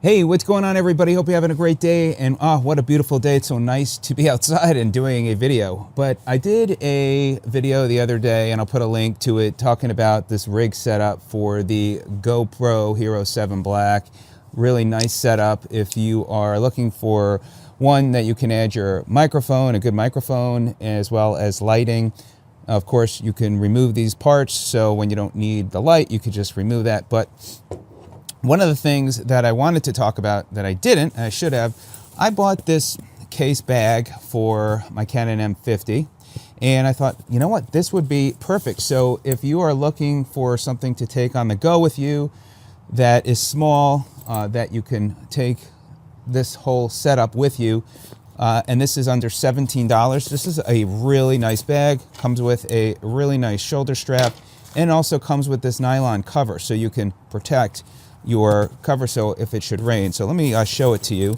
Hey, what's going on, everybody? Hope you're having a great day. And what a beautiful day. It's so nice to be outside and doing a video. But I did a video the other day, and I'll put a link to it, talking about this rig setup for the GoPro Hero 7 Black. Really nice setup if you are looking for one that you can add your microphone, a good microphone, as well as lighting. Of course, you can remove these parts, so when you don't need the light, you could just remove that. But one of the things that I wanted to talk about that I didn't, and I should have, I bought this case bag for my Canon M50, and I thought, you know what, this would be perfect. So if you are looking for something to take on the go with you that is small, that you can take this whole setup with you, and this is under $17. This is a really nice bag, comes with a really nice shoulder strap, and also comes with this nylon cover so you can protect your cover so if it should rain. So let me show it to you.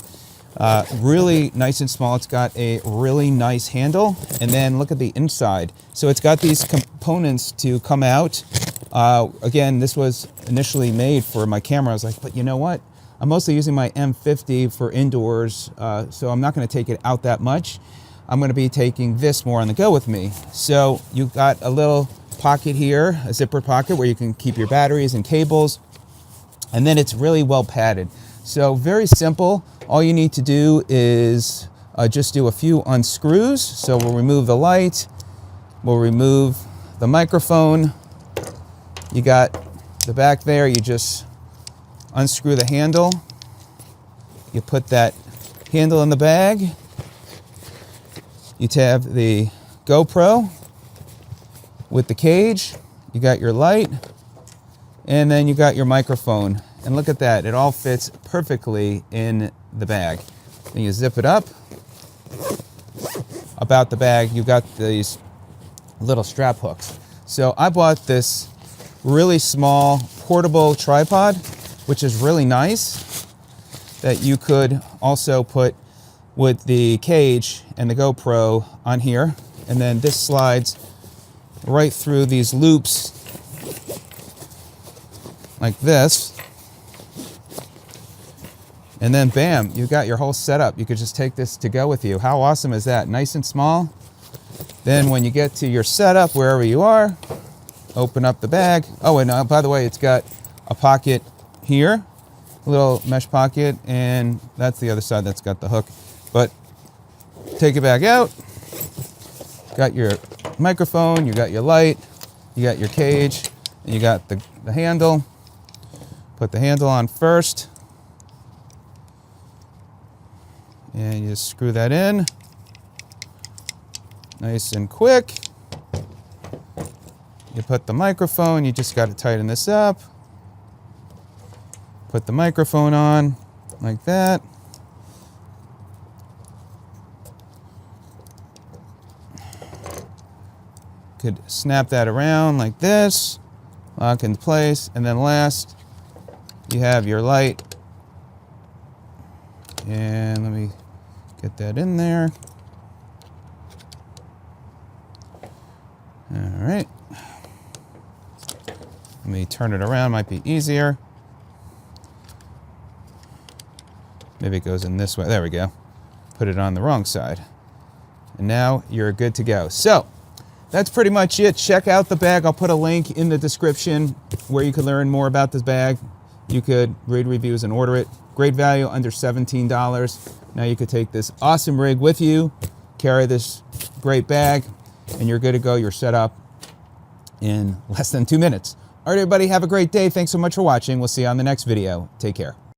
Really nice and small. It's got a really nice handle, and then look at the inside. So it's got these components to come out. Again, this was initially made for my camera. I was like, but you know what? I'm mostly using my M50 for indoors, so I'm not going to take it out that much. I'm going to be taking this more on the go with me. So you've got a little pocket here, a zipper pocket where you can keep your batteries and cables. And then it's really well padded. So very simple. All you need to do is just do a few unscrews. So we'll remove the light. We'll remove the microphone. You got the back there. You just unscrew the handle. You put that handle in the bag. You have the GoPro with the cage. You got your light. And then you got your microphone. And look at that, it all fits perfectly in the bag. Then you zip it up. About the bag, you got these little strap hooks. So I bought this really small portable tripod, which is really nice, that you could also put with the cage and the GoPro on here. And then this slides right through these loops like this, and then bam, you got your whole setup. You could just take this to go with you. How awesome is that? Nice and small. Then when you get to your setup, wherever you are, open up the bag. Oh, and by the way, it's got a pocket here, a little mesh pocket, and that's the other side that's got the hook. But take it back out. Got your microphone, you got your light, you got your cage, and you got the handle. Put the handle on first, and you just screw that in, nice and quick. You put the microphone, you just got to tighten this up. Put the microphone on like that. Could snap that around like this, lock in place, and then last, you have your light, and let me get that in there. All right. Let me turn it around, might be easier. Maybe it goes in this way. There we go. Put it on the wrong side. And now you're good to go. So that's pretty much it. Check out the bag. I'll put a link in the description where you can learn more about this bag. You could read reviews and order it. Great value, under $17. Now you could take this awesome rig with you, carry this great bag, and you're good to go. You're set up in less than 2 minutes. All right, everybody, have a great day. Thanks so much for watching. We'll see you on the next video. Take care.